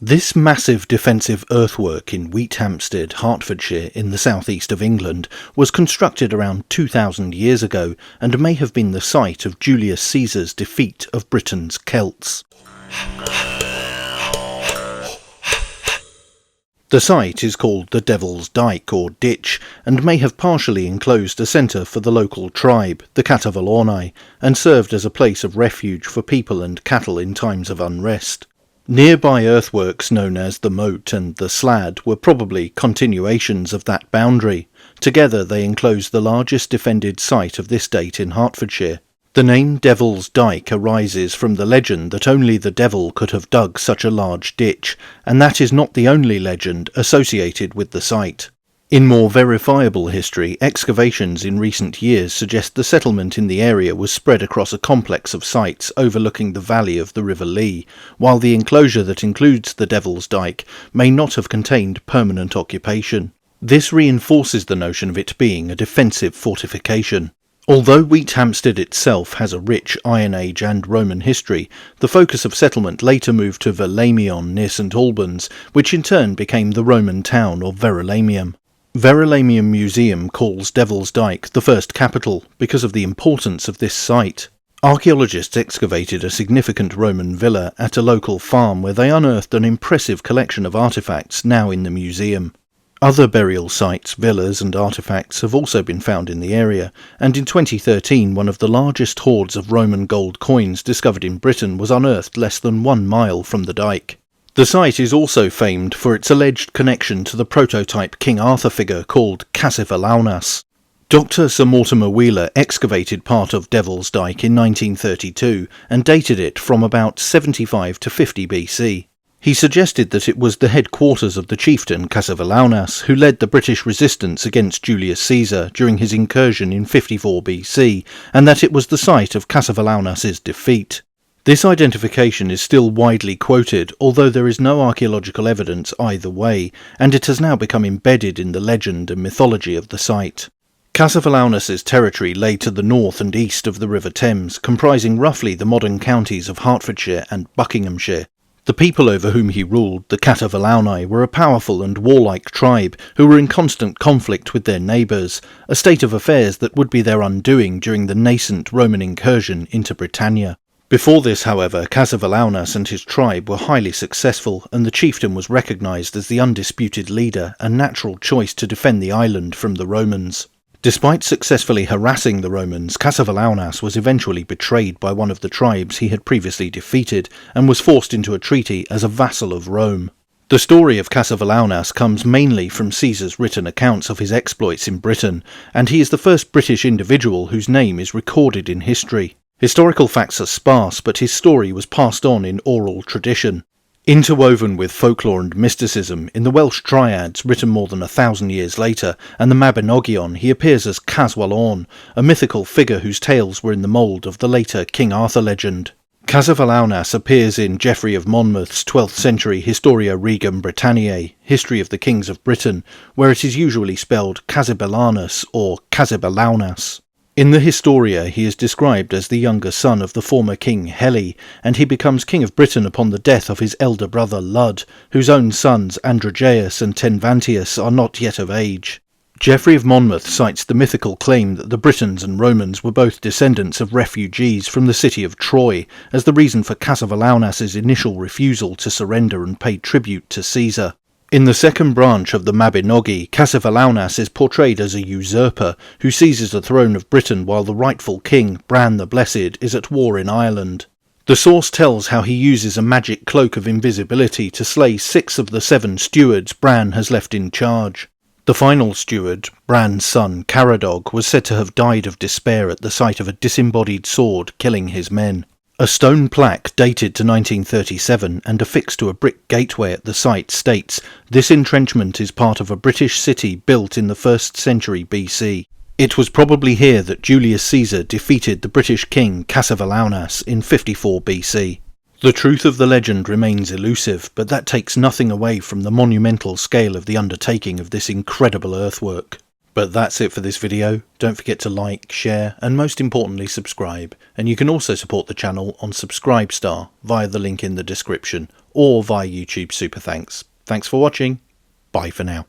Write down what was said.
This massive defensive earthwork in Wheathampstead, Hertfordshire, in the southeast of England, was constructed around 2,000 years ago and may have been the site of Julius Caesar's defeat of Britain's Celts. The site is called the Devil's Dyke or Ditch, and may have partially enclosed a centre for the local tribe, the Cassivellaunus, and served as a place of refuge for people and cattle in times of unrest. Nearby earthworks known as the Moat and the Slad were probably continuations of that boundary. Together they enclose the largest defended site of this date in Hertfordshire. The name Devil's Dyke arises from the legend that only the devil could have dug such a large ditch, and that is not the only legend associated with the site. In more verifiable history, excavations in recent years suggest the settlement in the area was spread across a complex of sites overlooking the valley of the River Lee, while the enclosure that includes the Devil's Dyke may not have contained permanent occupation. This reinforces the notion of it being a defensive fortification. Although Wheathampstead itself has a rich Iron Age and Roman history, the focus of settlement later moved to Verulamium near St Albans, which in turn became the Roman town of Verulamium. Verulamium Museum calls Devil's Dyke the first capital because of the importance of this site. Archaeologists excavated a significant Roman villa at a local farm where they unearthed an impressive collection of artefacts now in the museum. Other burial sites, villas and artefacts have also been found in the area, and in 2013 one of the largest hoards of Roman gold coins discovered in Britain was unearthed less than 1 mile from the Dyke. The site is also famed for its alleged connection to the prototype King Arthur figure called Cassivellaunus. Dr. Sir Mortimer Wheeler excavated part of Devil's Dyke in 1932 and dated it from about 75 to 50 BC. He suggested that it was the headquarters of the chieftain Cassivellaunus, who led the British resistance against Julius Caesar during his incursion in 54 BC, and that it was the site of Cassivellaunus's defeat. This identification is still widely quoted, although there is no archaeological evidence either way, and it has now become embedded in the legend and mythology of the site. Cassivellaunus's territory lay to the north and east of the River Thames, comprising roughly the modern counties of Hertfordshire and Buckinghamshire. The people over whom he ruled, the Cassivellaunus, were a powerful and warlike tribe who were in constant conflict with their neighbours, a state of affairs that would be their undoing during the nascent Roman incursion into Britannia. Before this, however, Cassivellaunus and his tribe were highly successful, and the chieftain was recognised as the undisputed leader and natural choice to defend the island from the Romans. Despite successfully harassing the Romans, Cassivellaunus was eventually betrayed by one of the tribes he had previously defeated, and was forced into a treaty as a vassal of Rome. The story of Cassivellaunus comes mainly from Caesar's written accounts of his exploits in Britain, and he is the first British individual whose name is recorded in history. Historical facts are sparse, but his story was passed on in oral tradition. Interwoven with folklore and mysticism, in the Welsh triads written more than 1,000 years later, and the Mabinogion, he appears as Cassivellaunus, a mythical figure whose tales were in the mould of the later King Arthur legend. Cassivellaunus appears in Geoffrey of Monmouth's 12th century Historia Regum Britanniae, History of the Kings of Britain, where it is usually spelled Cassivellaunus or Cassivellaunus. In the Historia he is described as the younger son of the former king Heli, and he becomes king of Britain upon the death of his elder brother Lud, whose own sons Androgeus and Tenvantius are not yet of age. Geoffrey of Monmouth cites the mythical claim that the Britons and Romans were both descendants of refugees from the city of Troy as the reason for Cassivellaunus's initial refusal to surrender and pay tribute to Caesar. In the second branch of the Mabinogi, Cassivellaunus is portrayed as a usurper who seizes the throne of Britain while the rightful king, Bran the Blessed, is at war in Ireland. The source tells how he uses a magic cloak of invisibility to slay 6 of the 7 stewards Bran has left in charge. The final steward, Bran's son Caradog, was said to have died of despair at the sight of a disembodied sword killing his men. A stone plaque dated to 1937 and affixed to a brick gateway at the site states, "This entrenchment is part of a British city built in the 1st century BC. It was probably here that Julius Caesar defeated the British king Cassivellaunus in 54 BC. The truth of the legend remains elusive, but that takes nothing away from the monumental scale of the undertaking of this incredible earthwork. But that's it for this video. Don't forget to like, share, and most importantly subscribe. And you can also support the channel on Subscribestar via the link in the description, or via YouTube Super Thanks. Thanks for watching. Bye for now.